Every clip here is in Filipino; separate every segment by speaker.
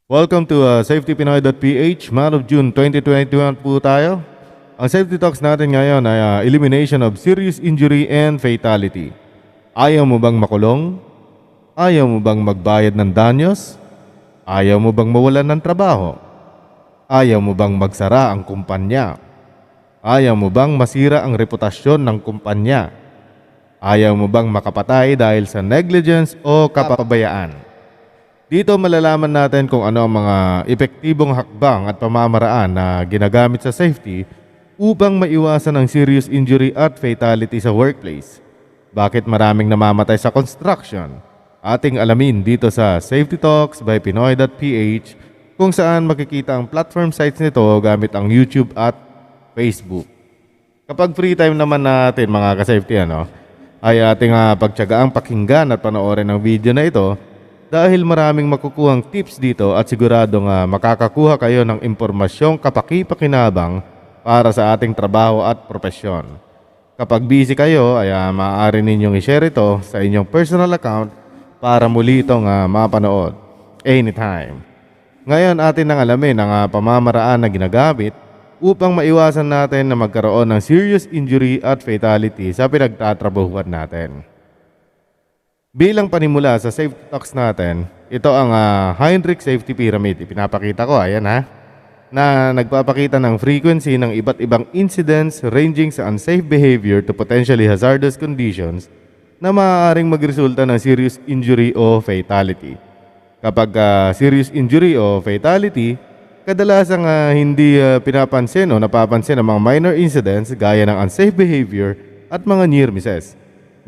Speaker 1: Welcome to SafetyPinoy.ph. Month of June 2021 po tayo. Ang safety talks natin ngayon ay elimination of serious injury and fatality. Ayaw mo bang makulong? Ayaw mo bang magbayad ng danyos? Ayaw mo bang mawalan ng trabaho? Ayaw mo bang magsara ang kumpanya? Ayaw mo bang masira ang reputasyon ng kumpanya? Ayaw mo bang makapatay dahil sa negligence o kapabayaan? Dito malalaman natin kung ano ang mga epektibong hakbang at pamamaraan na ginagamit sa safety upang maiwasan ang serious injury at fatality sa workplace. Bakit maraming namamatay sa construction? Ating alamin dito sa Safety Talks by Pinoy.ph, kung saan makikita ang platform sites nito gamit ang YouTube at Facebook. Kapag free time naman natin mga ka-safety ay ating pagtiyagaang pakinggan at panoorin ang video na ito dahil maraming makukuhang tips dito at siguradong makakakuha kayo ng impormasyong kapaki-pakinabang para sa ating trabaho at propesyon. Kapag busy kayo ay maaari ninyong i-share ito sa inyong personal account para muli itong mapanood anytime. Ngayon atin nang alamin ang pamamaraan na ginagamit upang maiwasan natin na magkaroon ng serious injury at fatality sa pinagtatrabahuan natin. Bilang panimula sa safety talks natin, ito ang Heinrich Safety Pyramid. Ipinapakita ko, ayan na nagpapakita ng frequency ng iba't ibang incidents ranging sa unsafe behavior to potentially hazardous conditions na maaaring magresulta ng serious injury o fatality. Kapag serious injury o fatality, kadalasang hindi pinapansin o napapansin ang mga minor incidents gaya ng unsafe behavior at mga near misses.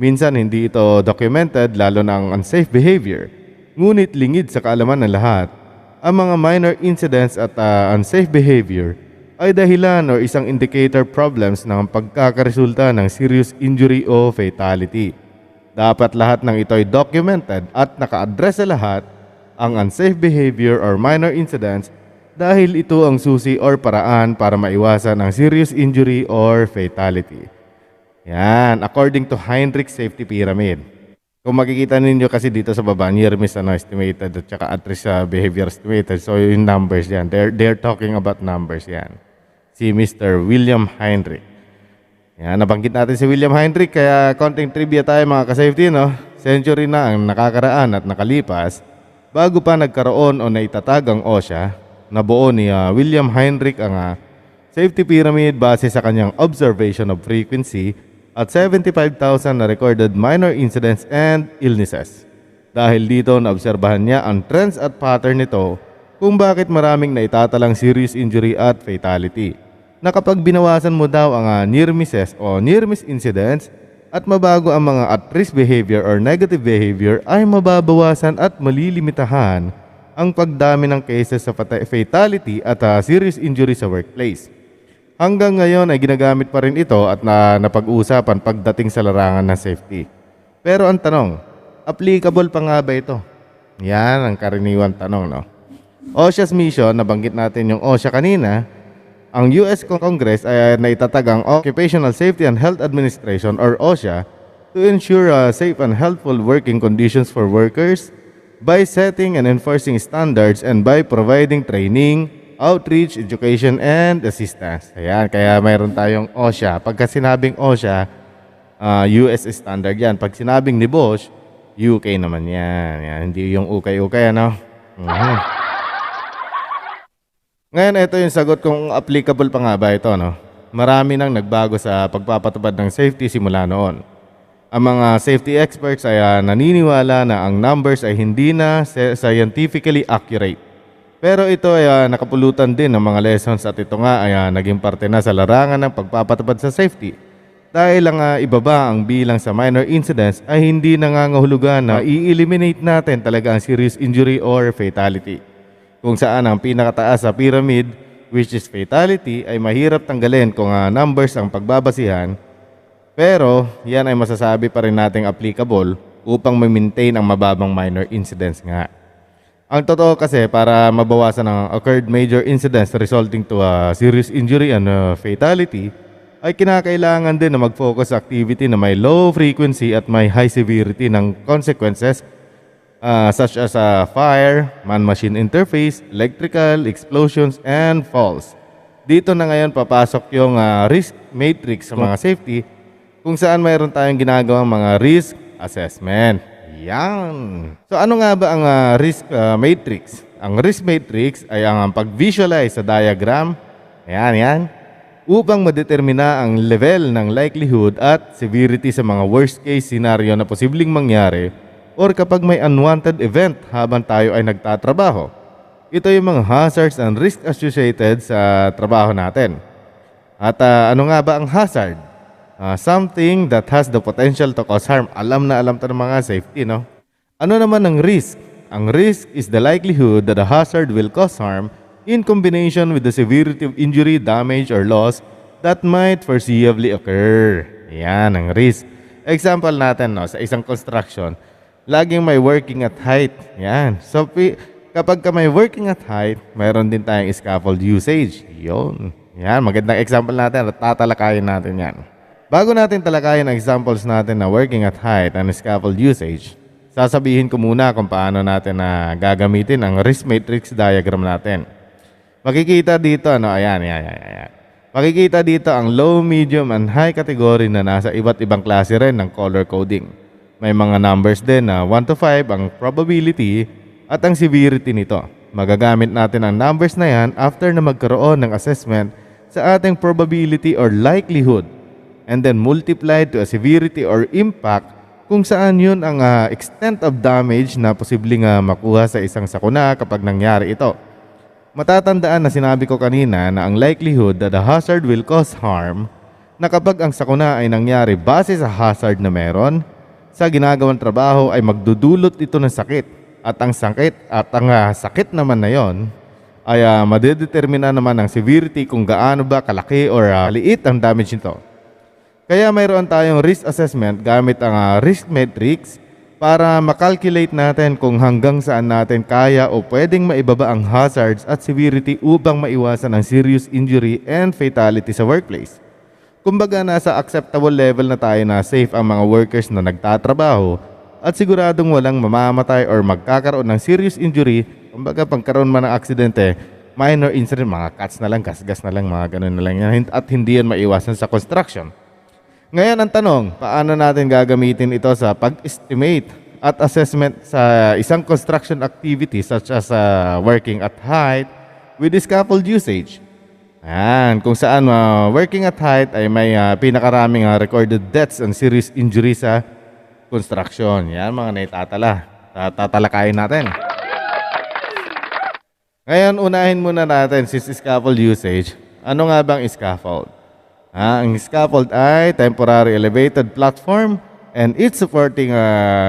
Speaker 1: Minsan hindi ito documented lalo na ang unsafe behavior. Ngunit lingid sa kaalaman ng lahat, ang mga minor incidents at unsafe behavior ay dahilan o isang indicator problems ng pagkakaresulta ng serious injury o fatality. Dapat lahat ng ito ay documented at naka-address sa lahat ang unsafe behavior or minor incidents dahil ito ang susi or paraan para maiwasan ang serious injury or fatality. Yan, according to Heinrich Safety Pyramid. Kung makikita ninyo kasi dito sa baba, near miss estimated at saka at-risk behavior estimated. So yung numbers yan, they're talking about numbers yan. Si Mr. William Heinrich. Yan, nabanggit natin si William Heinrich, kaya konting trivia tayo mga ka-safety, no? Century na ang nakakaraan at nakalipas bago pa nagkaroon o naitatag ang OSHA. Nabuo ni William Heinrich ang Safety Pyramid base sa kanyang observation of frequency at 75,000 na recorded minor incidents and illnesses. Dahil dito naobserbahan niya ang trends at pattern nito kung bakit maraming naitatalang serious injury at fatality. Na kapag binawasan mo daw ang near misses o near miss incidents at mabago ang mga at-risk behavior or negative behavior ay mababawasan at malilimitahan ang pagdami ng cases sa fatality at serious injury sa workplace. Hanggang ngayon ay ginagamit pa rin ito at napag-uusapan pagdating sa larangan ng safety. Pero ang tanong, applicable pa nga ba ito? Yan ang karaniwang tanong, no? OSHA's mission, nabanggit natin yung OSHA kanina, ang US Congress ay naitatag ang Occupational Safety and Health Administration or OSHA to ensure safe and healthful working conditions for workers by setting and enforcing standards and by providing training, outreach, education, and assistance. Ayan, kaya mayroon tayong OSHA. Pagka sinabing OSHA, US standard yan. Pag sinabing ni Bosch, UK naman yan. Yan, hindi yung ukay-ukay, Ngayon, ito yung sagot kung applicable pa nga ba ito, no? Marami nang nagbago sa pagpapatupad ng safety simula noon. Ang mga safety experts ay naniniwala na ang numbers ay hindi na scientifically accurate. Pero ito ay nakapulutan din ng mga lessons at ito nga ay naging parte na sa larangan ng pagpapatupad sa safety. Dahil ang ibaba ang bilang sa minor incidents ay hindi nangangahulugan na i-eliminate natin talaga ang serious injury or fatality. Kung saan ang pinakataas sa pyramid, which is fatality, ay mahirap tanggalin kung numbers ang pagbabasihan. Pero yan ay masasabi pa rin nating applicable upang ma-maintain ang mababang minor incidents nga. Ang totoo kasi para mabawasan ang occurred major incidents resulting to a serious injury and fatality ay kinakailangan din na mag-focus sa activity na may low frequency at may high severity ng consequences such as fire, man-machine interface, electrical, explosions, and falls. Dito na ngayon papasok yung risk matrix sa mga safety kung saan mayroon tayong ginagawang mga risk assessment. Yan. So ano nga ba ang risk matrix? Ang risk matrix ay ang pag-visualize sa diagram. Yan. Upang madetermina ang level ng likelihood at severity sa mga worst case scenario na posibleng mangyari or kapag may unwanted event habang tayo ay nagtatrabaho. Ito yung mga hazards and risk associated sa trabaho natin. At ano nga ba ang hazard? Something that has the potential to cause harm. Alam na alam to ng mga safety, no? Ano naman ang risk? Ang risk is the likelihood that a hazard will cause harm in combination with the severity of injury, damage, or loss that might foreseeably occur. Yan ang risk. Example natin, no, sa isang construction, laging may working at height. Yan. So, kapag may working at height, mayroon din tayong scaffold usage. Yun. Yan, magandang example natin. Tatalakayin natin yan. Bago natin talakayin ang examples natin na working at height and scaffold usage, sasabihin ko muna kung paano natin na gagamitin ang risk matrix diagram natin. Makikita dito, ano, ayan. Makikita dito ang low, medium, and high category na nasa iba't ibang klase rin ng color coding. May mga numbers din na 1 to 5 ang probability at ang severity nito. Magagamit natin ang numbers na yan after na magkaroon ng assessment sa ating probability or likelihood and then multiplied to a severity or impact kung saan yun ang extent of damage na posibleng makuha sa isang sakuna kapag nangyari ito. Matatandaan na sinabi ko kanina na ang likelihood that the hazard will cause harm na kapag ang sakuna ay nangyari base sa hazard na meron, sa ginagawang trabaho ay magdudulot ito ng sakit. At ang sakit naman na yon ay madedetermina naman ang severity kung gaano ba kalaki or kaliit ang damage nito. Kaya mayroon tayong risk assessment gamit ang risk matrix para makalculate natin kung hanggang saan natin kaya o pwedeng maibaba ang hazards at severity upang maiwasan ang serious injury and fatality sa workplace. Kumbaga nasa acceptable level na tayo na safe ang mga workers na nagtatrabaho at siguradong walang mamamatay or magkakaroon ng serious injury. Kumbaga pagkaroon man ng aksidente, minor incident, mga cuts na lang, gasgas na lang, mga ganun na lang yan, at hindi yan maiwasan sa construction. Ngayon ang tanong, paano natin gagamitin ito sa pag-estimate at assessment sa isang construction activity such as working at height with scaffold usage? Ayan, kung saan working at height ay may pinakaraming recorded deaths and serious injuries sa construction. Yan mga naitatala. Tatalakayin natin. Ngayon, unahin muna natin si scaffold usage. Ano nga bang scaffold? Ang scaffold ay temporary elevated platform and its supporting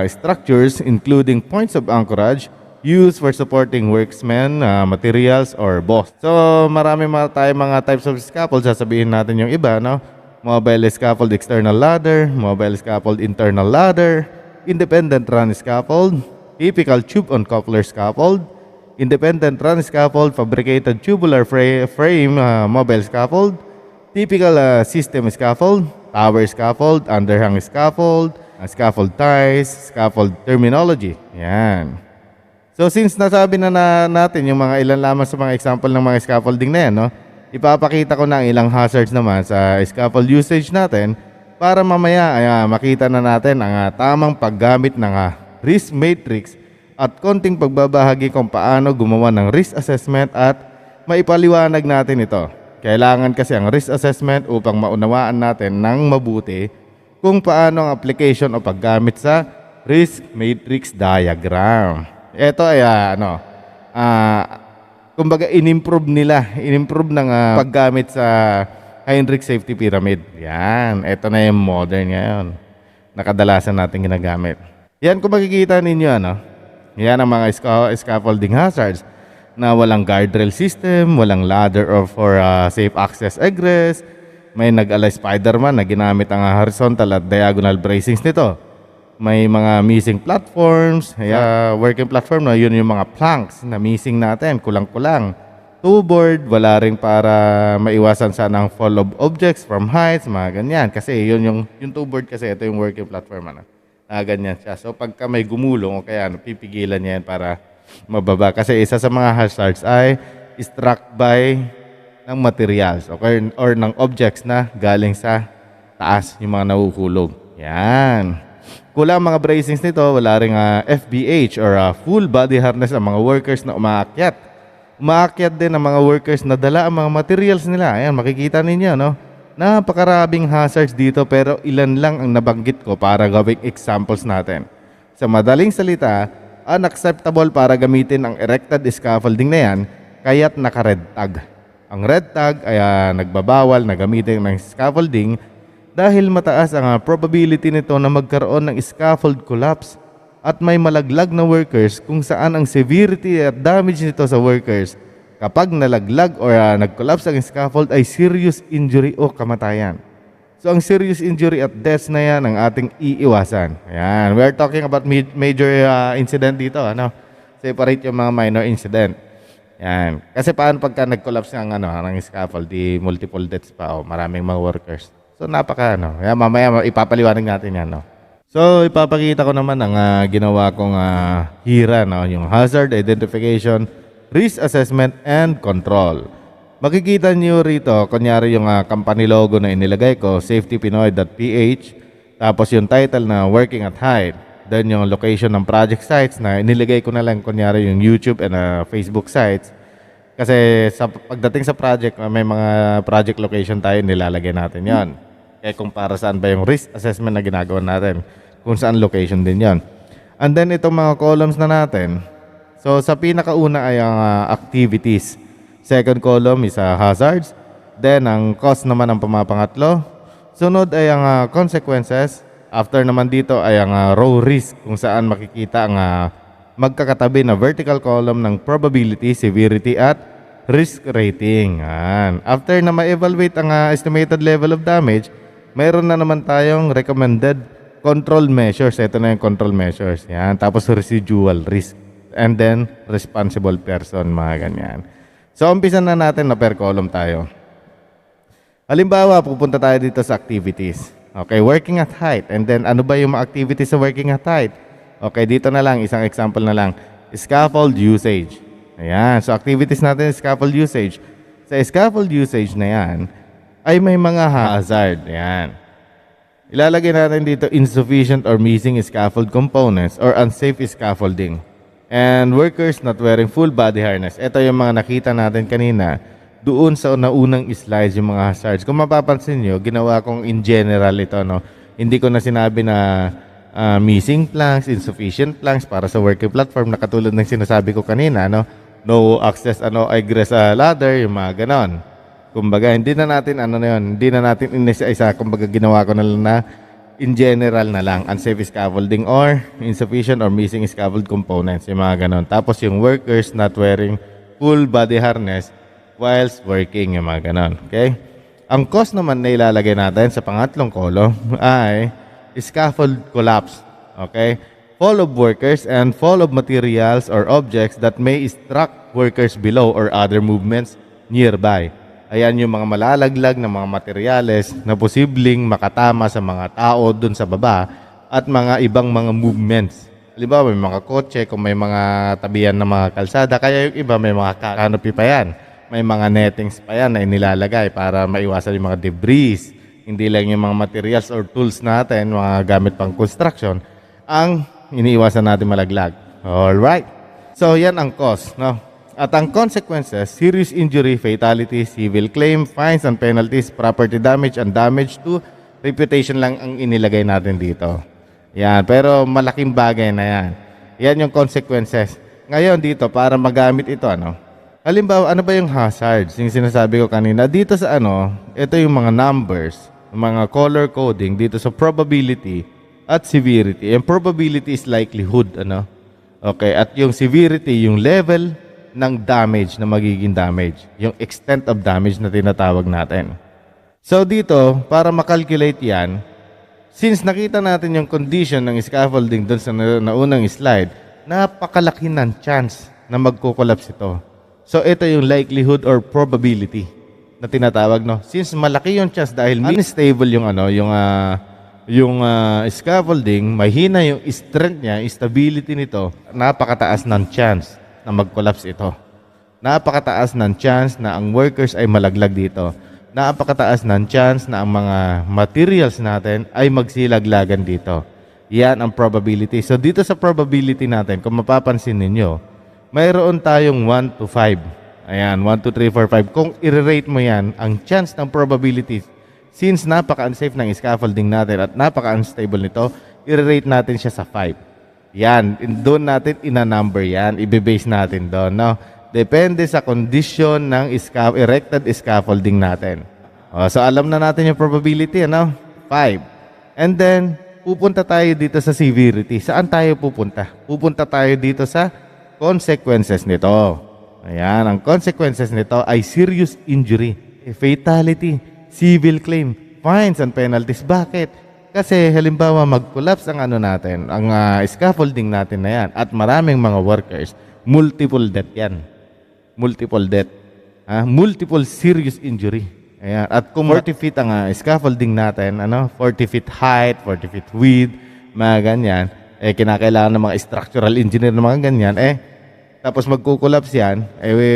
Speaker 1: structures including points of anchorage used for supporting workmen, materials, or boss. So, marami tayong mga types of scaffold. Sasabihin natin yung iba, no? Mobile scaffold external ladder, mobile scaffold internal ladder, independent run scaffold, typical tube on coupler scaffold, independent run scaffold, fabricated tubular frame mobile scaffold, typical system scaffold, tower scaffold, underhang scaffold, scaffold ties, scaffold terminology. Yan. So since nasabi na natin yung mga ilan lamang sa mga example ng mga scaffolding na yan, no? Ipapakita ko na ang ilang hazards naman sa scaffold usage natin para mamaya ay makita na natin ang tamang paggamit ng risk matrix at konting pagbabahagi kung paano gumawa ng risk assessment at maipaliwanag natin ito. Kailangan kasi ang risk assessment upang maunawaan natin ng mabuti kung paano ang application o paggamit sa risk matrix diagram. Ito ay kumbaga inimprove ng paggamit sa Heinrich Safety Pyramid. Yan, ito na yung modern ngayon na kadalasan natin ginagamit. Yan, kung makikita ninyo, yan ang mga scaffolding hazards na walang guardrail system, walang ladder or for safe access egress. May nag-alay Spider-Man na ginamit ang horizontal at diagonal bracings nito. May mga missing platforms, working platform na yun yung mga planks na missing natin, kulang-kulang. Two-board, wala rin para maiwasan sana ang fall of objects from heights, mga ganyan. Kasi yun yung two-board kasi ito yung working platform. Ganyan siya. So pagka may gumulong o kaya pipigilan niya yan para mababa. Kasi isa sa mga hazards ay struck by ng materials or ng objects na galing sa taas, yung mga nahuhulog. Yan. Kulang mga bracings nito, wala ring FBH or full body harness ang mga workers na umaakyat. Umaakyat din ang mga workers na dala ang mga materials nila. Ayan, makikita ninyo, no? Napakaraming hazards dito pero ilan lang ang nabanggit ko para gawing examples natin. Sa madaling salita, unacceptable para gamitin ang erected scaffolding na yan kaya't naka-red tag. Ang red tag ay nagbabawal na gamitin ng scaffolding dahil mataas ang probability nito na magkaroon ng scaffold collapse at may malaglag na workers kung saan ang severity at damage nito sa workers kapag nalaglag or nag-collapse ang scaffold ay serious injury o kamatayan. So ang serious injury at death na yan ang ating iiwasan. Ayan, we are talking about major incident dito. Separate yung mga minor incident. Yan. Kasi paano pagka nag-collapse ng scaffold, di multiple deaths pa o maraming mga workers. So yan, mamaya ipapaliwanag natin yan. So ipapakita ko naman ang ginawa kong hira, yung hazard identification, risk assessment and control. Makikita niyo rito, kunyari yung company logo na inilagay ko, safetypinoy.ph, tapos yung title na working at height. Then yung location ng project sites na inilagay ko na lang kunyari yung YouTube and Facebook sites. Kasi pagdating sa project, may mga project location tayo, nilalagay natin yon. Kaya kung para saan ba yung risk assessment na ginagawa natin, kung saan location din yon. And then itong mga columns na natin, so sa pinakauna ay ang activities. Second column is hazards. Then ang cost naman ang pamapangatlo. Sunod ay ang consequences. After naman dito ay ang row risk kung saan makikita ang magkakatabi na vertical column ng probability, severity at risk rating. After na ma-evaluate ang estimated level of damage, mayroon na naman tayong recommended control measures. Ito na yung control measures. Yan. Tapos residual risk. And then responsible person, mga ganyan. So umpisa na natin na per column tayo. Halimbawa, pupunta tayo dito sa activities. Okay, working at height. And then, ano ba yung mga activities sa working at height? Okay, dito na lang, isang example na lang. Scaffold usage. Ayan, so activities natin, scaffold usage. Sa scaffold usage na yan, ay may mga hazard. Ayan. Ilalagay natin dito, insufficient or missing scaffold components or unsafe scaffolding. And workers not wearing full body harness. Ito yung mga nakita natin kanina. Doon sa naunang slides yung mga hazards. Kung mapapansin nyo, ginawa kong in general ito. Hindi ko na sinabi na missing planks, insufficient planks para sa working platform na katulad ng sinasabi ko kanina. No access, egress ladder, yung mga ganon. Kumbaga, hindi na natin, hindi na natin inisa-isa. Kumbaga, ginawa ko na lang na in general na lang. Unsafe scaffolding or insufficient or missing scaffold components, yung mga ganon. Tapos yung workers not wearing full body harness whilst working, yung mga ganon. Okay? Ang cost naman na ilalagay natin sa pangatlong column ay scaffold collapse. Okay? Fall of workers and fall of materials or objects that may struck workers below or other movements nearby. Ayan yung mga malalaglag na mga materyales na posibleng makatama sa mga tao dun sa baba at mga ibang mga movements. Halimbawa, may mga kotse, kung may mga tabihan ng mga kalsada, kaya yung iba may mga canopy pa yan. May mga nettings pa yan na inilalagay para maiwasan yung mga debris. Hindi lang yung mga materials or tools natin, mga gamit pang construction, ang iniiwasan natin malaglag. Alright. So, yan ang cause, At ang consequences, serious injury, fatality, civil claim, fines and penalties, property damage, and damage to reputation lang ang inilagay natin dito. Yan, pero malaking bagay na yan. Yan yung consequences. Ngayon dito, para magamit ito, halimbawa, ano ba yung hazards? Yung sinasabi ko kanina, dito sa ito yung mga numbers, mga color coding dito sa probability at severity. And probability is likelihood, Okay, at yung severity, yung level ng damage na magiging damage. Yung extent of damage na tinatawag natin. So dito, para makalculate yan, since nakita natin yung condition ng scaffolding doon sa naunang slide, napakalaki ng chance na magko-collapse ito. So ito yung likelihood or probability na tinatawag, Since malaki yung chance dahil unstable yung scaffolding, mahina yung strength niya, stability nito, napakataas ng chance na mag-collapse ito. Napakataas ng chance na ang workers ay malaglag dito. Napakataas ng chance na ang mga materials natin ay magsilaglagan dito. Yan ang probability. So dito sa probability natin, kung mapapansin ninyo, mayroon tayong 1 to 5. Ayan, 1, 2, 3, 4, 5. Kung i-rate mo yan, ang chance ng probability, since napaka-unsafe ng scaffolding natin at napaka-unstable nito, i-rate natin siya sa 5. Yan, doon natin ina-number yan. I-base natin doon, no? Depende sa condition ng erected scaffolding natin. So alam na natin yung probability, ano? 5. And then, pupunta tayo dito sa severity. Saan tayo pupunta? Pupunta tayo dito sa consequences nito. Ayan, ang consequences nito ay serious injury, fatality, civil claim, fines and penalties. Bakit? Kasi halimbawa mag-collapse ang natin, ang scaffolding natin na yan at maraming mga workers, multiple death yan. Multiple death. Multiple serious injury. Ayan. At kung 40 feet ang scaffolding natin, 40 feet height, 40 feet width, mga ganyan, kinakailangan ng mga structural engineer ng mga ganyan, tapos magkukulapse yan,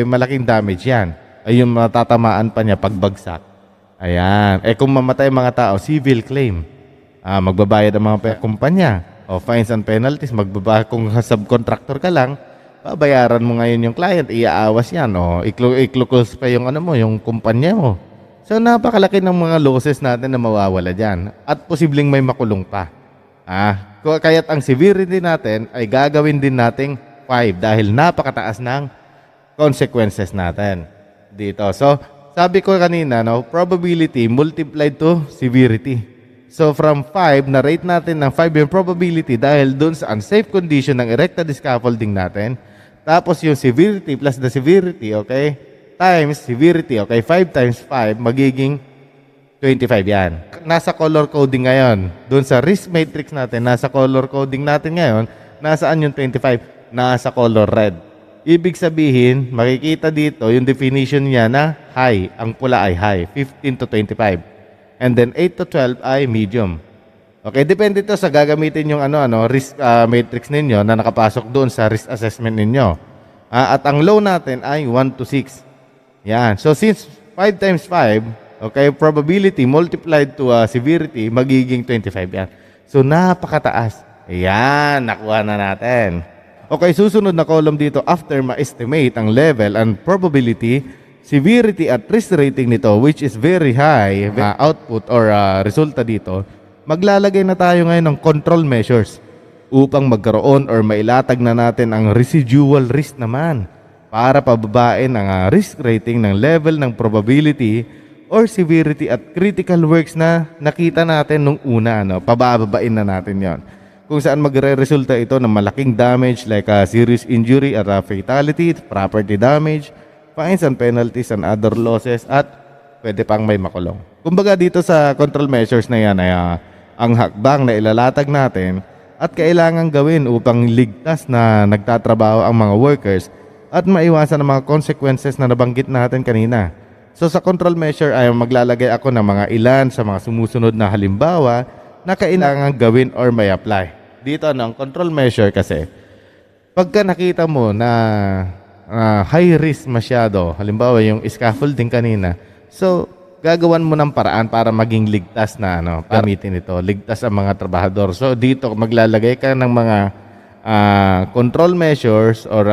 Speaker 1: malaking damage yan. Ay yung matatamaan pa niya pagbagsak. Ayan. Kung mamatay mga tao, civil claim. Magbabayad ang mga kumpanya. O fines and penalties, magbabayad. Kung subcontractor ka lang, babayaran mo ngayon yung client, iaawas yan. O i-close pa yung yung kumpanya mo. So napakalaki ng mga losses natin na mawawala dyan. At posibleng may makulong pa. Kaya't ang severity natin ay gagawin din nating 5 dahil napakataas ng consequences natin dito. So, sabi ko kanina, probability multiplied to severity. So, from 5, na-rate natin ng 5 yung probability dahil dun sa unsafe condition ng erected scaffolding natin. Tapos yung severity plus the severity, okay, times severity, okay, 5 times 5, magiging 25 yan. Nasa color coding ngayon. Dun sa risk matrix natin, nasa color coding natin ngayon, nasaan yung 25? Nasa color red. Ibig sabihin, makikita dito yung definition niya na high. Ang pula ay high, 15 to 25. And then 8 to 12 ay medium. Okay, depende ito sa gagamitin yung risk matrix ninyo na nakapasok doon sa risk assessment ninyo. At ang low natin ay 1 to 6. Yan. So since 5 times 5, okay, probability multiplied to severity, magiging 25 yan. So napakataas. Ayan, nakuha na natin. Okay, susunod na column dito, after ma-estimate ang level and probability, severity at risk rating nito, which is very high, output or resulta dito, maglalagay na tayo ngayon ng control measures upang magkaroon or mailatag na natin ang residual risk naman para pababain ang risk rating ng level ng probability or severity at critical works na nakita natin nung una. Pababain na natin yon. Kung saan magre-resulta ito ng malaking damage like serious injury at fatality, property damage, fines and penalties and other losses, at pwede pang may makulong. Kumbaga dito sa control measures na yan ay ang hakbang na ilalatag natin at kailangan gawin upang ligtas na nagtatrabaho ang mga workers at maiwasan ang mga consequences na nabanggit natin kanina. So sa control measure ay maglalagay ako ng mga ilan sa mga sumusunod na halimbawa na kailangan gawin or may apply. Dito ang control measure kasi, pagka nakita mo na high risk masyado, halimbawa yung scaffolding kanina, so gagawan mo ng paraan para maging ligtas na gamitin ito, ligtas ang mga trabahador. So dito maglalagay ka ng mga control measures or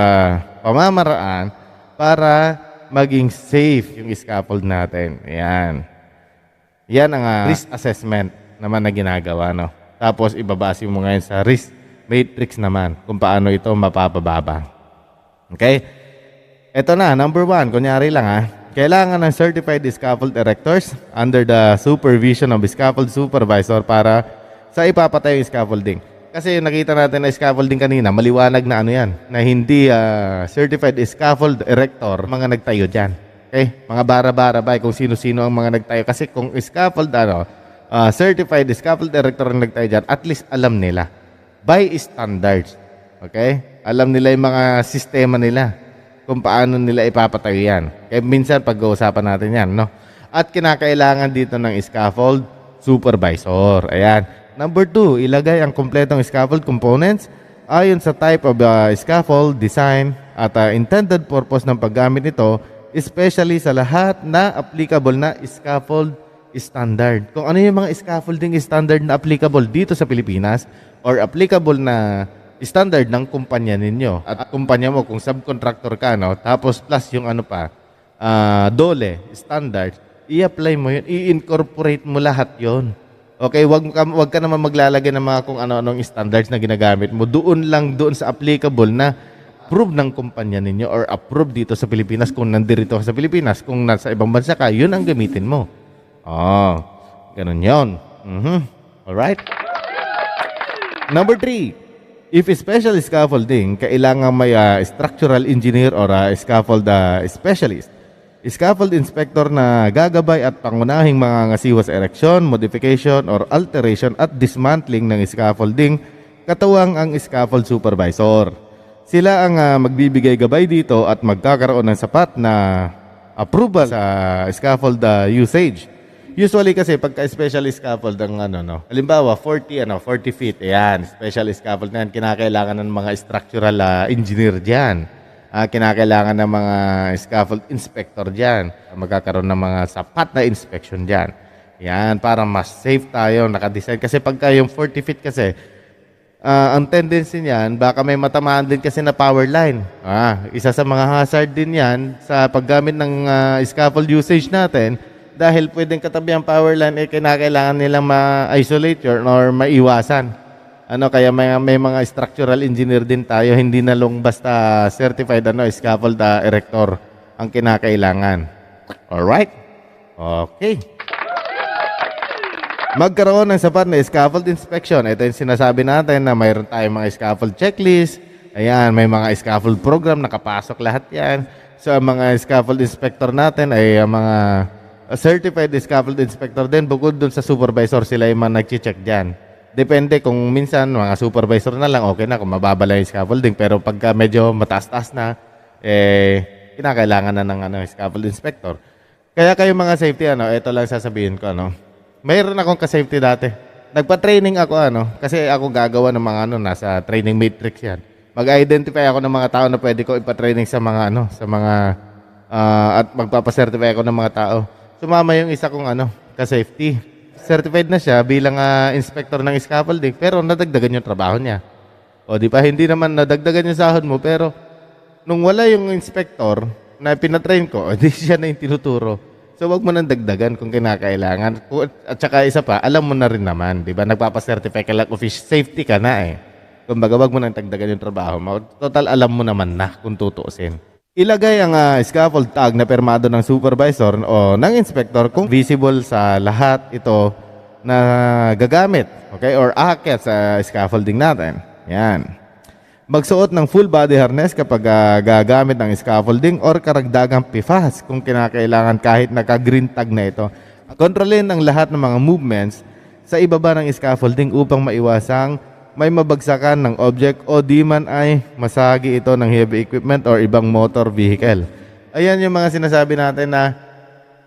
Speaker 1: pamamaraan para maging safe yung scaffold natin. Yan ang risk assessment naman na ginagawa, Tapos ibabase mo ngayon sa risk matrix naman kung paano ito mapapababa. Okay? Ito na, number 1, kunyari lang kailangan ng certified scaffold erectors under the supervision of scaffold supervisor para sa ipapatay yung scaffolding. Kasi nakita natin na scaffolding kanina, maliwanag na yan, na hindi certified scaffold erector, mga nagtayo dyan. Okay? Mga bara-bara ba, kung sino-sino ang mga nagtayo. Kasi kung scaffold, certified scaffold erector ang nagtayo dyan, at least alam nila. By standards. Okay? Alam nila yung mga sistema nila kung paano nila ipapatayo yan. Kaya minsan pag-uusapan natin yan, At kinakailangan dito ng scaffold supervisor. Ayan. Number 2, ilagay ang kumpletong scaffold components ayon sa type of scaffold, design, at intended purpose ng paggamit nito, especially sa lahat na applicable na scaffold standard. Kung ano yung mga scaffolding standard na applicable dito sa Pilipinas or applicable na standard ng kumpanya ninyo at kumpanya mo kung subcontractor ka, no? Tapos plus yung ano pa, DOLE standard, i-apply mo yun, i-incorporate mo lahat yon. Okay, wag ka naman maglalagay ng mga kung ano-anong standards na ginagamit mo. Doon sa applicable na approve ng kumpanya ninyo or approve dito sa Pilipinas. Kung nandirito ka sa Pilipinas, kung nasa ibang bansa ka, yun ang gamitin mo. Ganun yun. Alright? Number 3, if special scaffolding, kailangan may structural engineer or scaffold specialist. Scaffold inspector na gagabay at pangunahing mga ngasiwa sa erection, modification, or alteration at dismantling ng scaffolding, katuwang ang scaffold supervisor. Sila ang magbibigay gabay dito at magkakaroon ng sapat na approval sa scaffold usage. Usually kasi pagka special scaffold ang halimbawa 40 feet, ayan, special scaffold na yan, kinakailangan ng mga structural engineer diyan. Kinakailangan ng mga scaffold inspector diyan. Magkakaroon ng mga sapat na inspection diyan. Yan, para mas safe tayo nakadesign. Kasi pagka yung 40 feet kasi, ang tendency niyan, baka may matamaan din kasi na power line. Isa sa mga hazard din yan sa paggamit ng scaffold usage natin, dahil pwedeng katabi ang power line, kinakailangan nilang ma-isolate or maiwasan. Kaya may mga structural engineer din tayo, hindi na lang basta certified scaffold erector ang kinakailangan. Alright? Okay. Magkaroon ng sapat na scaffold inspection. Ito yung sinasabi natin na mayroon tayong mga scaffold checklist. Ayan, may mga scaffold program, nakapasok lahat yan. So, ang mga scaffold inspector natin ay mga certified scaffold inspector din. Bukod dun sa supervisor, sila yung mga nag-check dyan. Depende kung minsan mga supervisor na lang, okay na kung mababala yung scaffolding. Pero pagka medyo mataas-taas na, kinakailangan na ng scaffold inspector. Kaya kayo mga safety, ito lang sasabihin ko, mayroon akong ka-safety dati. Nagpa-training ako, kasi ako gagawa ng mga nasa training matrix yan. Mag-identify ako ng mga tao na pwede ko ipa-training sa mga, at magpapacertify ako ng mga tao. Sumama yung isa kong, ka-safety. Certified na siya bilang inspector ng scaffolding, pero nadagdagan yung trabaho niya. O di pa, hindi naman nadagdagan yung sahod mo, pero nung wala yung inspector na pinatrain ko, di siya na yung tinuturo. So wag mo nang dagdagan kung kinakailangan. At saka isa pa, alam mo na rin naman, di ba? Nagpapacertify ka lang, office safety ka na eh. Kumbaga, wag mo nang dagdagan yung trabaho mo. Total, alam mo naman na kung tutuusin. Ilagay ang scaffold tag na permado ng supervisor o ng inspector kung visible sa lahat ito na gagamit, okay, or aakyat sa scaffolding natin. Yan. Magsuot ng full body harness kapag gagamit ng scaffolding or karagdagang PFAS kung kinakailangan kahit naka-green tag na ito. Kontrolin ang lahat ng mga movements sa ibaba ng scaffolding upang maiwasang may mabagsakan ng object o di man ay masagi ito ng heavy equipment or ibang motor vehicle. Ayan yung mga sinasabi natin na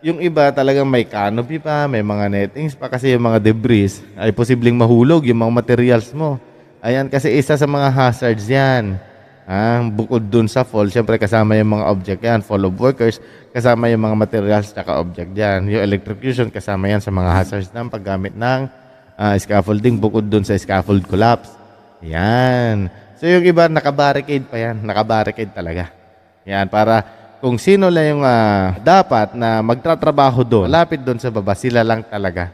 Speaker 1: yung iba talagang may canopy pa, may mga nettings pa kasi yung mga debris ay posibleng mahulog yung mga materials mo. Ayan kasi isa sa mga hazards yan. Bukod dun sa fall, syempre kasama yung mga object yan, fall of workers, kasama yung mga materials tsaka object yan. Yung electrocution kasama yan sa mga hazards ng paggamit ng scaffolding bukod dun sa scaffold collapse. Yan. So yung iba nakabarricade pa yan. Nakabarricade talaga. Yan. Para kung sino lang yung dapat na magtatrabaho doon, malapit doon sa baba, sila lang talaga.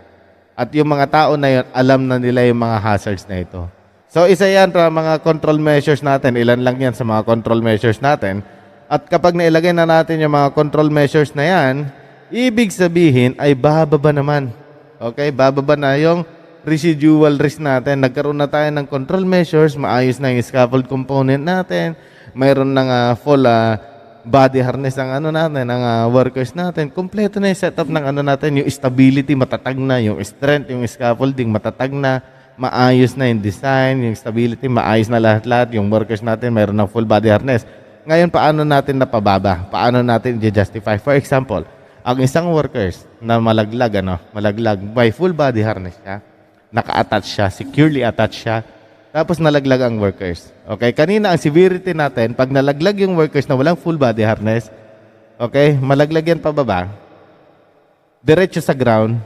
Speaker 1: At yung mga tao na yun, alam na nila yung mga hazards na ito. So isa yan sa mga control measures natin. Ilan lang yan sa mga control measures natin. At kapag nailagay na natin yung mga control measures na yan, ibig sabihin ay bababa naman. Okay? Bababa na yung residual risk natin. Nagkaroon na tayo ng control measures, maayos na yung scaffold component natin, mayroon ng full body harness ng natin, ng workers natin. Kompleto na yung setup ng natin, yung stability matatag na, yung strength, yung scaffolding matatag na, maayos na yung design, yung stability maayos na lahat-lahat, yung workers natin mayroon ng full body harness. Ngayon, paano natin napababa? Paano natin i-justify? For example, ang isang workers na malaglag, may full body harness siya, naka-attach siya, securely attached siya. Tapos nalaglag ang workers. Okay, kanina ang severity natin, pag nalaglag yung workers na walang full body harness, okay, malaglag yan pababa, diretso sa ground,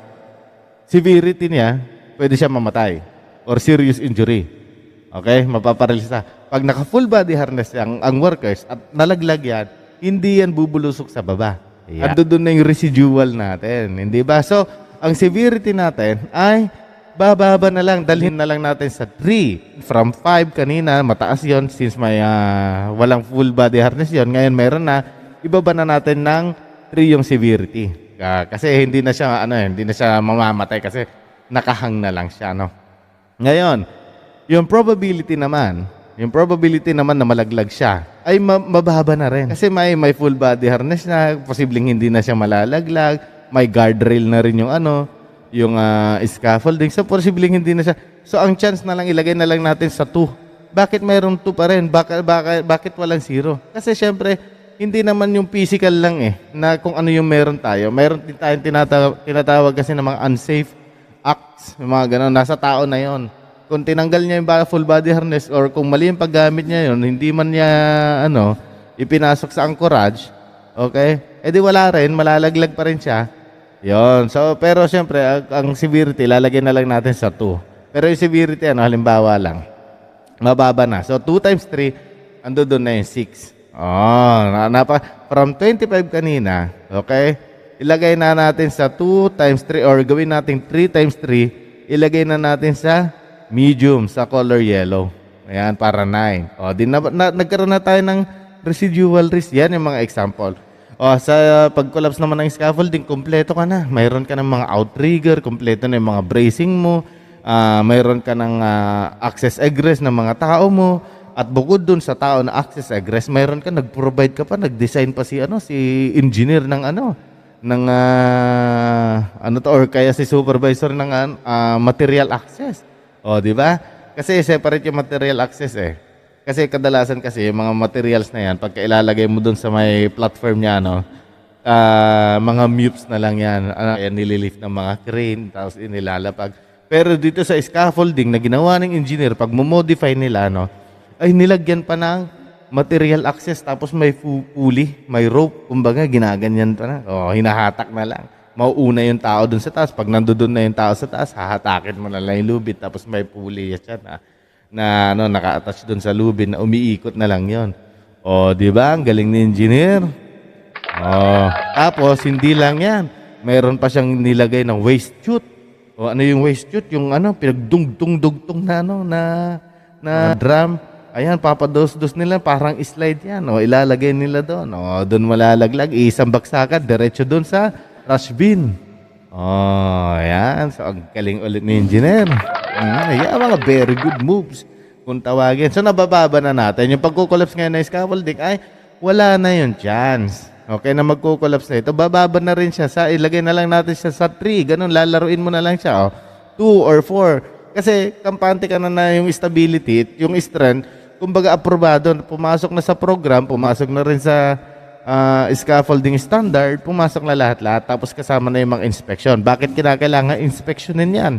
Speaker 1: severity niya, pwede siya mamatay or serious injury. Okay, mapaparalisa. Pag naka full body harness ang workers at nalaglag yan, hindi yan bubulusok sa baba. Yeah. Ando doon na yung residual natin, hindi ba? So, ang severity natin ay bababa na lang, dalhin na lang natin sa 3. From 5 kanina, mataas yon since may walang full body harness yon. Ngayon meron na, ibaba na natin ng 3 yung severity. Kasi hindi na siya hindi na siya mamamatay kasi nakahang na lang siya, no. Ngayon, yung probability naman na malaglag siya ay mababa na rin. Kasi may full body harness na, posibleng hindi na siya malalaglag, may guardrail na rin yung scaffolding. So, posibleng hindi na siya. So, ang chance na lang, ilagay na lang natin sa 2. Bakit mayroong 2 pa rin? Bakit walang 0? Kasi syempre, hindi naman yung physical lang na kung ano yung meron tayo. Meron din tayong tinatawag kasi ng mga unsafe acts, yung mga gano'n. Nasa tao na yon. Kung tinanggal niya yung full body harness or kung mali yung paggamit niya yun, hindi man niya ipinasok sa anchorage, okay? Di wala rin, malalaglag pa rin siya. Yon. So, pero siyempre, ang severity, lalagyan na lang natin sa 2. Pero yung severity, halimbawa lang, mababa na. So, 2 times 3, ando doon na yung 6. From 25 kanina, okay? Ilagay na natin sa 2 times 3 or gawin natin 3 times 3, ilagay na natin sa medium, sa color yellow. Ayan, para 9. Nagkaroon na tayo ng residual risk. Yan yung mga example. Sa pag-collapse naman ng scaffolding, kompleto ka na. Mayroon ka ng mga outrigger, kompleto na yung mga bracing mo, mayroon ka ng access egress ng mga tao mo, at bukod dun sa tao na access egress, mayroon ka, nag-provide ka pa, nag-design pa si engineer ng or kaya si supervisor ng material access. Di ba? Kasi separate yung material access Kasi kadalasan kasi yung mga materials na yan, pagka ilalagay mo dun sa may platform niya, mga MUPS na lang yan. Nililift ng mga crane, tapos inilalapag. Pero dito sa scaffolding na ginawa ng engineer, pag mo-modify nila, ay nilagyan pa ng material access, tapos may pulley, may rope, kumbaga ginaganyan pa na. Hinahatak na lang. Mauuna yung tao dun sa taas. Pag nandoon na yung tao sa taas, hahatakin mo na lang yung lubid, tapos may pulley yan na naka-attach dun sa lubid na umiikot na lang yon. Di ba? Ang galing ni engineer. Tapos hindi lang yan. Meron pa siyang nilagay ng waste chute. Ano yung waste chute? Yung pinagdugtong-dugtong na drum. Ayan, papados-dos nila, parang slide yan. Ilalagay nila doon. Doon malalaglag. Isang baksakan, diretso doon sa trash bin. Ayan. So, ang galing ulit ni engineer. Yan, mga very good moves kung tawagin. So, nabababa na natin. Yung pagkukollapse ngayon na scaffolding, ay wala na yung chance. Okay, na magkukollapse na ito. Bababa na rin siya. Ilagay na lang natin siya sa 3. Ganun, lalaruin mo na lang siya. 2 or 4. Kasi, kampante ka na yung stability, yung strength, kumbaga aprobado. Pumasok na sa program, pumasok na rin sa scaffolding standard, pumasok na lahat-lahat, tapos kasama na yung mga inspection. Bakit kinakailangan inspeksyonin yan?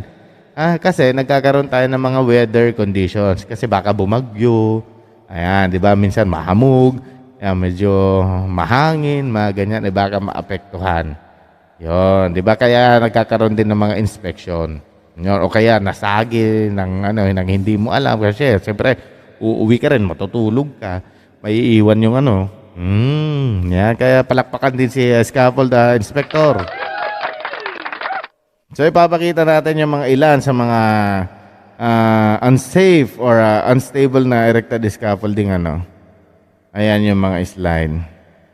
Speaker 1: Kasi nagkakaroon tayo ng mga weather conditions. Kasi baka bumagyo, ayan, di ba? Minsan mahamog, medyo mahangin, mga ganyan, baka maapektuhan. Yon, di ba? Kaya nagkakaroon din ng mga inspection. Yon, o kaya nasagi ng hindi mo alam. Kasi siyempre, uuwi ka rin, matutulog ka, may iiwan yung yan, kaya palakpakan din si scaffold inspector. So ipapakita natin yung mga ilan sa mga unsafe or unstable na erected scaffolding Ayan yung mga slide.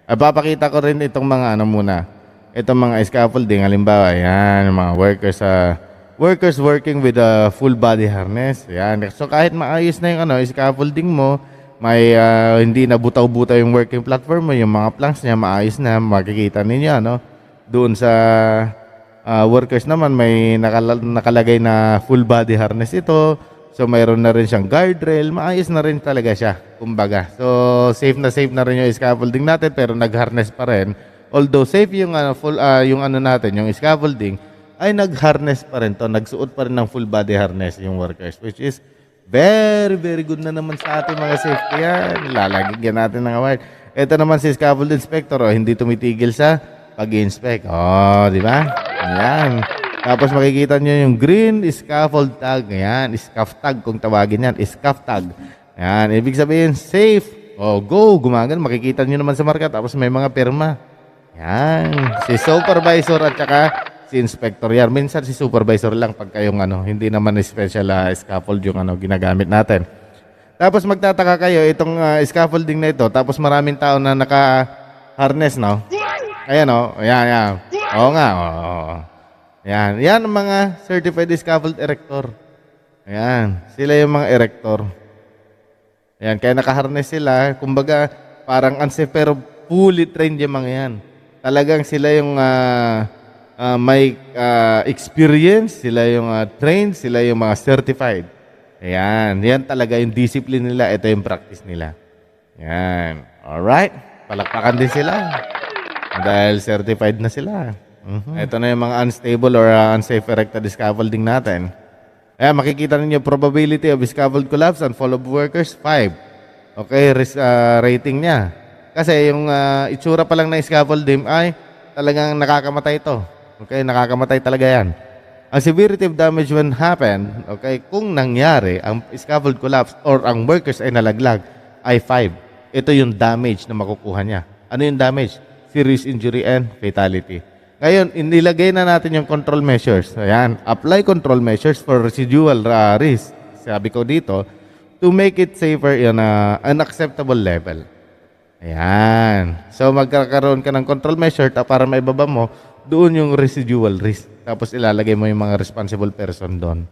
Speaker 1: Papakita ko rin itong mga muna. Itong mga scaffolding, halimbawa, ayan, yung mga workers working with a full body harness. Ayan. So kahit maayos na yung scaffolding mo, may hindi na butaw-butaw yung working platform mo, yung mga planks niya maayos na, makikita ninyo doon sa workers naman may nakalagay na full body harness ito. So mayroon na rin siyang guardrail, maayos na rin talaga siya, kumbaga. So safe na rin yung scaffolding natin, pero nag-harness pa rin. Although safe yung full yung natin, yung scaffolding, ay nag-harness pa rin to, nagsuot pa rin ng full body harness yung workers, which is very, very good na naman sa ating mga safety yan. Lalagyan natin ng award. Ito naman si scaffold inspector, hindi tumitigil sa pag-inspect. Di ba? Ayan. Tapos makikita nyo yung green scaffold tag. Ayan, scaff tag kung tawagin yan. Scaff tag. Ayan, ibig sabihin safe. Go, gumagan. Makikita nyo naman sa marka. Tapos may mga pirma. Ayan, si supervisor at saka si inspector yan. Minsan si supervisor lang pagka yung hindi naman special scaffold yung ginagamit natin. Tapos magtataka kayo, itong scaffolding na ito, tapos maraming tao na naka-harness, no? Ayan, ayan. Oo nga, Ayan, yan ang mga certified scaffold erector. Ayan, sila yung mga erector. Ayan, kaya naka-harness sila, kumbaga parang unsafe pero fully trained yung mga yan. Talagang sila yung may experience, sila yung trained, sila yung mga certified. Ayan, yan talaga yung discipline nila, ito yung practice nila. Ayan, alright, palakpakan din sila dahil certified na sila. Ito na yung mga unstable or unsafe erected scaffolding natin. Ayan, makikita ninyo probability of scaffold collapse and fall of workers, 5. Okay, risk rating niya. Kasi yung itsura pa lang ng scaffolding ay talagang nakakamatay ito. Okay, nakakamatay talaga yan. Ang severity of damage when happen, okay, kung nangyari ang scaffold collapse or ang workers ay nalaglag, ay 5. Ito yung damage na makukuha niya. Ano yung damage? Serious injury and fatality. Ngayon, inilagay na natin yung control measures. Ayan, apply control measures for residual risk. Sabi ko dito, to make it safer in an acceptable level. Ayan. So, magkakaroon ka ng control measure para maibaba mo doon yung residual risk. Tapos ilalagay mo yung mga responsible person doon.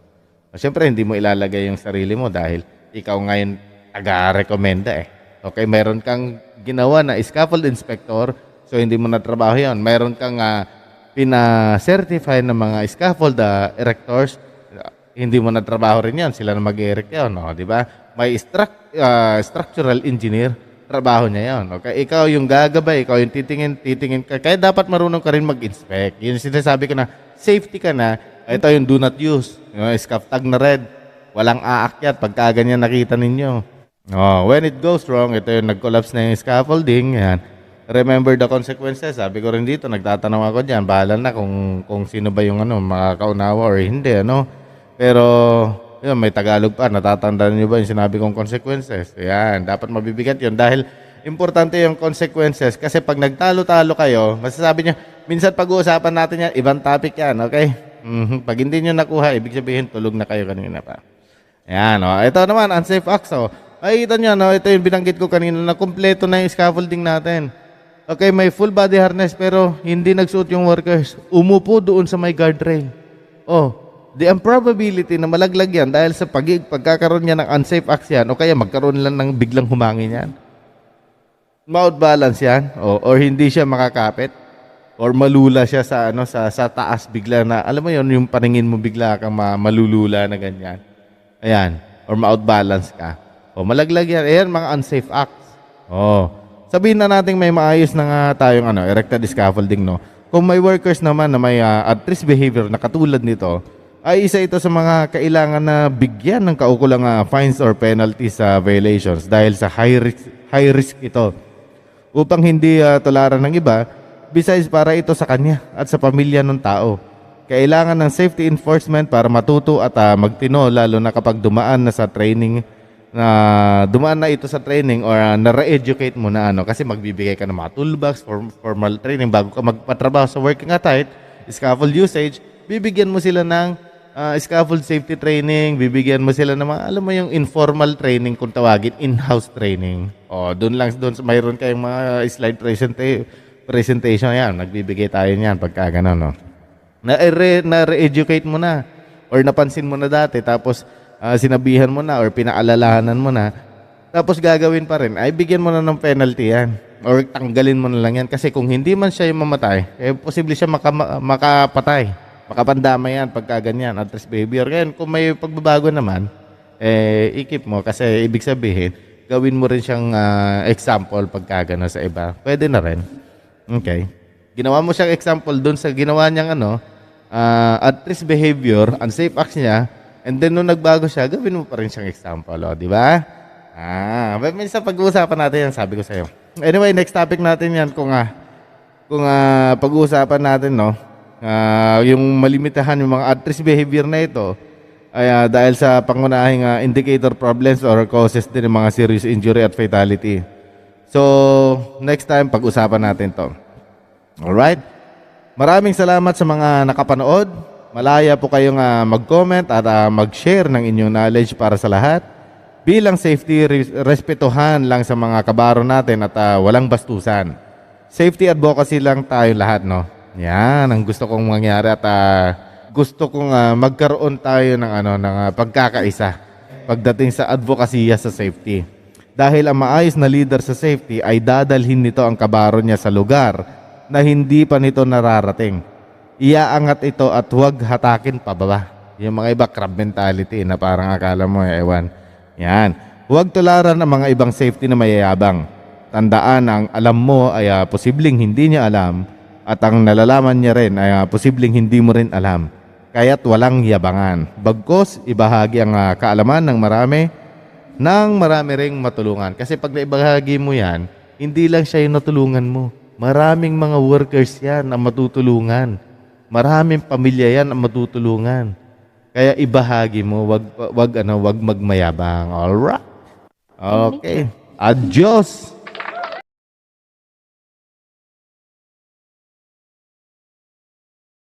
Speaker 1: Siyempre, hindi mo ilalagay yung sarili mo dahil ikaw ngayon taga-rekomenda Okay, meron kang ginawa na scaffold inspector, so hindi mo na trabaho yun. Meron kang pina-certify ng mga scaffold erectors, hindi mo na trabaho rin yan. Sila na mag-erect yun, di ba? May structural engineer, trabaho niya yun. Okay, ikaw yung gagabay, ikaw yung titingin ka. Kaya dapat marunong ka rin mag-inspect. Yun sinasabi ko na, safety ka na, ito yung do not use. Yung scaff tag na red, walang aakyat pagka ganyan nakita ninyo. When it goes wrong, ito yung nag-collapse na yung scaffolding. Yan. Remember the consequences. Sabi ko rin dito, nagtatanong ako dyan, bahala na kung sino ba yung makakaunawa or hindi. Pero, yun, may Tagalog pa. Natatandaan niyo ba yung sinabi kong consequences? Yan, dapat mabibigat yun. Dahil importante yung consequences. Kasi pag nagtalo-talo kayo, masasabi niyo, minsan pag-uusapan natin yan, ibang topic yan, okay? Pag hindi nyo nakuha, ibig sabihin, tulog na kayo kanina pa. Yan, ito naman, unsafe acts. Makikita nyo, ito yung binanggit ko kanina na kumpleto na yung scaffolding natin. Okay, may full body harness pero hindi nagsuot yung workers. Umupo doon sa may guardrail. The improbability na malaglag yan dahil sa pagkakaroon niya ng unsafe acts yan o kaya magkaroon lang ng biglang humangin yan. Mouth balance yan or hindi siya makakapit or malula siya sa taas bigla na, alam mo yon yung paningin mo bigla kang malulula na ganyan. Ayan, or mouth balance ka. Malaglag yan. Ayan, mga unsafe acts. Sabihin na natin may maayos na nga tayong erected scaffolding, no? Kung may workers naman na may at-risk behavior na katulad nito, ay isa ito sa mga kailangan na bigyan ng kaukulang fines or penalties sa violations dahil sa high risk ito. Upang hindi tularan ng iba, besides para ito sa kanya at sa pamilya ng tao. Kailangan ng safety enforcement para matuto at magtino lalo na kapag dumaan na ito sa training or na-re-educate mo na kasi magbibigay ka ng mga toolbox for formal training bago ka magpatrabaho sa working attire, scaffold usage, bibigyan mo sila ng scaffold safety training, bibigyan mo sila ng mga, alam mo yung informal training kung tawagin, in-house training. Doon mayroon kayong mga slide presentation yan, nagbibigay tayo niyan pagka gano'n, na-re-educate mo na or napansin mo na dati tapos sinabihan mo na or pinaalalahanan mo na tapos gagawin pa rin, ay bigyan mo na ng penalty yan or tanggalin mo na lang yan kasi kung hindi man siya yung mamatay, posible siya makapatay, makapandama yan pagka ganyan at risk behavior. Ngayon kung may pagbabago naman, ikip mo kasi ibig sabihin gawin mo rin siyang example pagka gano'n sa iba, pwede na rin. Okay, ginawa mo siyang example dun sa ginawa niyang at-risk behavior, unsafe acts niya, and then nung nagbago siya, gawin mo pa rin siyang example, di ba? But minsan pag-uusapan natin yan, sabi ko sa'yo. Anyway, next topic natin yan kung pag-uusapan natin, no, yung malimitahan yung mga at-risk behavior na ito ay dahil sa pangunahing indicator problems or causes din ng mga serious injury at fatality. So, next time pag-usapan natin to. Alright? Maraming salamat sa mga nakapanood. Malaya po kayong mag-comment at mag-share ng inyong knowledge para sa lahat. Bilang safety, respetuhan lang sa mga kabaro natin at walang bastusan. Safety advocacy lang tayo lahat, no? Yan ang gusto kong mangyari at gusto kong magkaroon tayo ng pagkakaisa pagdating sa advocacy sa safety. Dahil ang maayos na leader sa safety ay dadalhin nito ang kabaro niya sa lugar na hindi pa nito nararating. Iaangat ito at huwag hatakin pababa. Yung mga iba crab mentality na parang akala mo ewan. Yan. Huwag tularan ang mga ibang safety na mayayabang. Tandaan ang alam mo ay posibleng hindi niya alam at ang nalalaman niya rin ay posibleng hindi mo rin alam. Kaya't walang yabangan. Bagkos, ibahagi ang kaalaman ng marami nang marami ring matulungan. Kasi pag naibahagi mo yan, hindi lang siya yung natulungan mo. Maraming mga workers yan ang matutulungan. Maraming pamilya yan ang matutulungan. Kaya ibahagi mo, wag magmayabang. Alright? Okay. Adios!